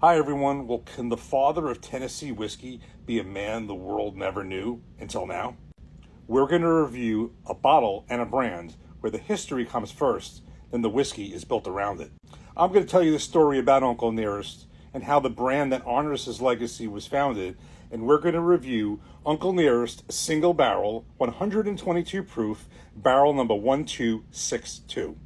Hi, everyone. Well, can the father of Tennessee whiskey be a man the world never knew until now? We're going to review a bottle and a brand where the history comes first, then the whiskey is built around it. I'm going to tell you the story about Uncle Nearest and how the brand that honors his legacy was founded, and we're going to review Uncle Nearest Single Barrel 122 proof barrel number 1262.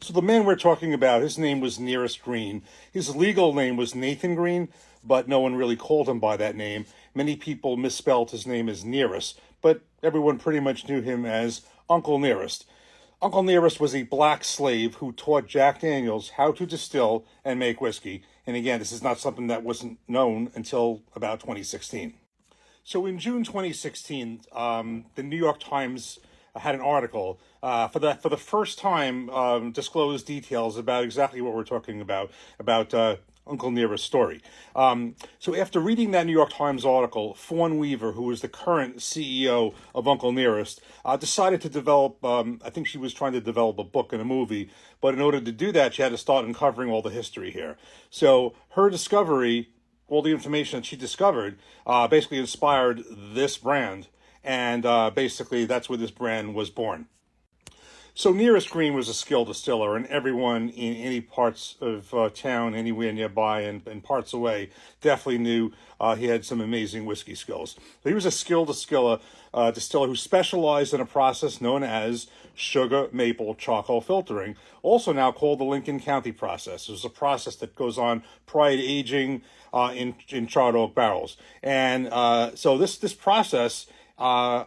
So the man we're talking about, his name was Nearest Green. His legal name was Nathan Green, but no one really called him by that name. Many people misspelled his name as Nearest, but everyone pretty much knew him as Uncle Nearest. Uncle Nearest was a black slave who taught Jack Daniels how to distill and make whiskey. And again, this is not something that wasn't known until about 2016. So in June 2016, the New York Times had an article for the first time disclosed details about exactly what we're talking about Uncle Nearest's story. So after reading that New York Times article, Fawn Weaver, who is the current CEO of Uncle Nearest, decided to develop, I think she was trying to develop a book and a movie, but in order to do that, she had to start uncovering all the history here. So her discovery, all the information that she discovered, basically inspired this brand. And basically, that's where this brand was born. So Nearest Green was a skilled distiller, and everyone in any parts of town, anywhere nearby and parts away, definitely knew he had some amazing whiskey skills. So he was a skilled distiller who specialized in a process known as sugar maple charcoal filtering, also now called the Lincoln County process. It was a process that goes on prior to aging in charred oak barrels. And so this process,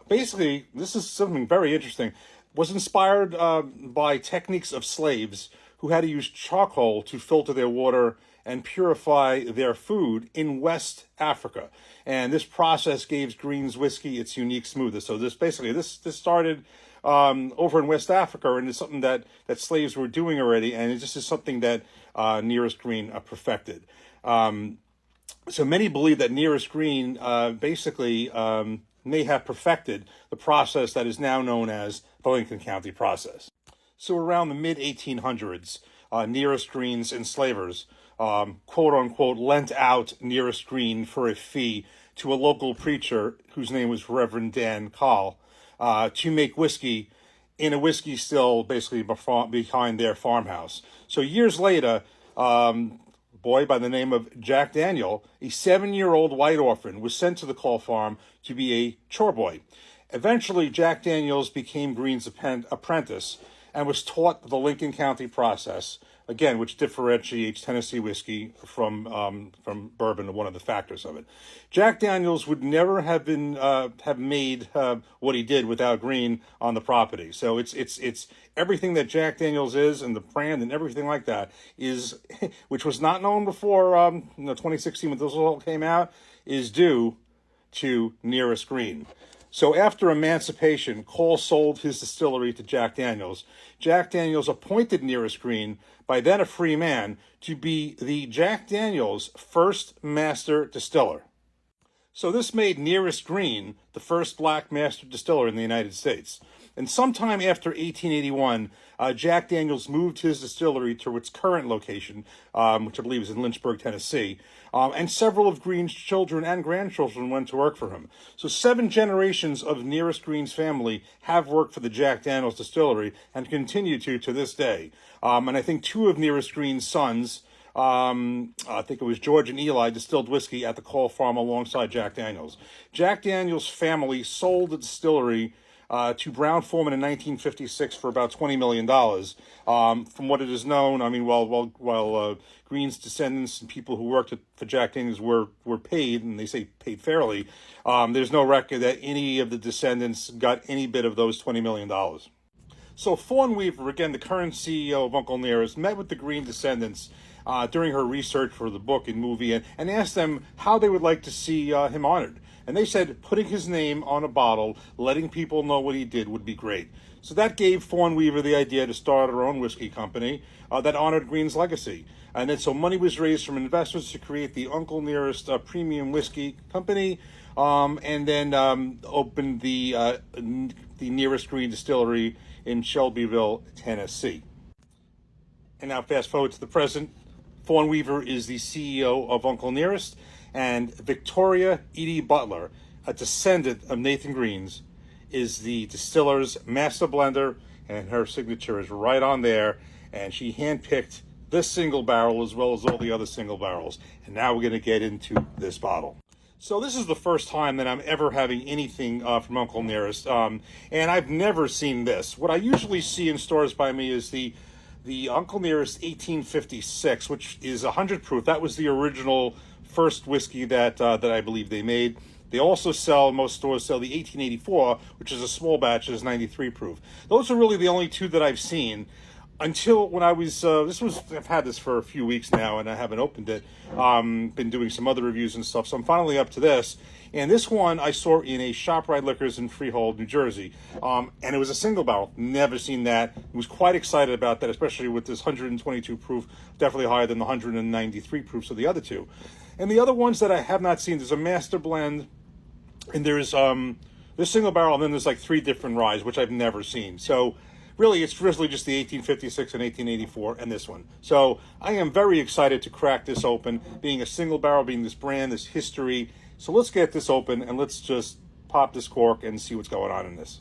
basically, this is something very interesting, was inspired by techniques of slaves who had to use charcoal to filter their water and purify their food in West Africa. And this process gave Green's whiskey its unique smoothness. So this started over in West Africa, and it's something that slaves were doing already, and it just is something that Nearest Green perfected. So many believe that Nearest Green may have perfected the process that is now known as the Lincoln County process. So around the mid-1800s, Nearest Green's enslavers, quote-unquote, lent out Nearest Green for a fee to a local preacher whose name was Reverend Dan Call to make whiskey in a whiskey still basically behind their farmhouse. So years later, boy by the name of Jack Daniel, a 7-year-old white orphan, was sent to the Call farm to be a chore boy. Eventually, Jack Daniels became Green's apprentice and was taught the Lincoln County process, again, which differentiates Tennessee whiskey from bourbon, one of the factors of it. Jack Daniels would never have made what he did without Green on the property. So it's everything that Jack Daniels is, and the brand and everything like that is, which was not known before 2016 when this all came out, is due to Nearest Green. So after emancipation, Cole sold his distillery to Jack Daniels. Jack Daniels appointed Nearest Green, by then a free man, to be the Jack Daniels' first master distiller. So this made Nearest Green the first black master distiller in the United States. And sometime after 1881, Jack Daniels moved his distillery to its current location, which I believe is in Lynchburg, Tennessee, and several of Green's children and grandchildren went to work for him. So 7 generations of Nearest Green's family have worked for the Jack Daniels distillery and continue to this day. And I think 2 of Nearest Green's sons, I think it was George and Eli, distilled whiskey at the Call farm alongside Jack Daniels. Jack Daniels' family sold the distillery to Brown-Forman in 1956 for about $20 million. From what it is known, I mean, while Green's descendants and people who worked for Jack Daniels were paid, and they say paid fairly, there's no record that any of the descendants got any bit of those $20 million. So Fawn Weaver, again, the current CEO of Uncle Nearest, met with the Green descendants during her research for the book and movie and asked them how they would like to see him honored. And they said putting his name on a bottle, letting people know what he did would be great. So that gave Fawn Weaver the idea to start her own whiskey company that honored Green's legacy. And then so money was raised from investors to create the Uncle Nearest Premium Whiskey Company, and then opened the Nearest Green Distillery in Shelbyville, Tennessee. And now fast forward to the present. Fawn Weaver is the CEO of Uncle Nearest, and Victoria Edie Butler, a descendant of Nathan Green's, is the distiller's master blender, and her signature is right on there, and she handpicked this single barrel as well as all the other single barrels. And now we're going to get into this bottle. So this is the first time that I'm ever having anything from Uncle Nearest, and I've never seen this. What I usually see in stores by me is the Uncle Nearest 1856, which is 100 proof. That was the original first whiskey that I believe they made. They also most stores sell the 1884, which is a small batch, is 93 proof. Those are really the only two that I've seen. Until when I was, I've had this for a few weeks now and I haven't opened it. Been doing some other reviews and stuff, so I'm finally up to this. And this one I saw in a ShopRite Liquors in Freehold, New Jersey. And it was a single barrel. Never seen that. Was quite excited about that, especially with this 122 proof, definitely higher than the 193 proofs of the other two. And the other ones that I have not seen, there's a master blend, and there's this single barrel, and then there's like 3 different ryes, which I've never seen. So really, it's just the 1856 and 1884 and this one. So I am very excited to crack this open, being a single barrel, being this brand, this history. So let's get this open and let's just pop this cork and see what's going on in this.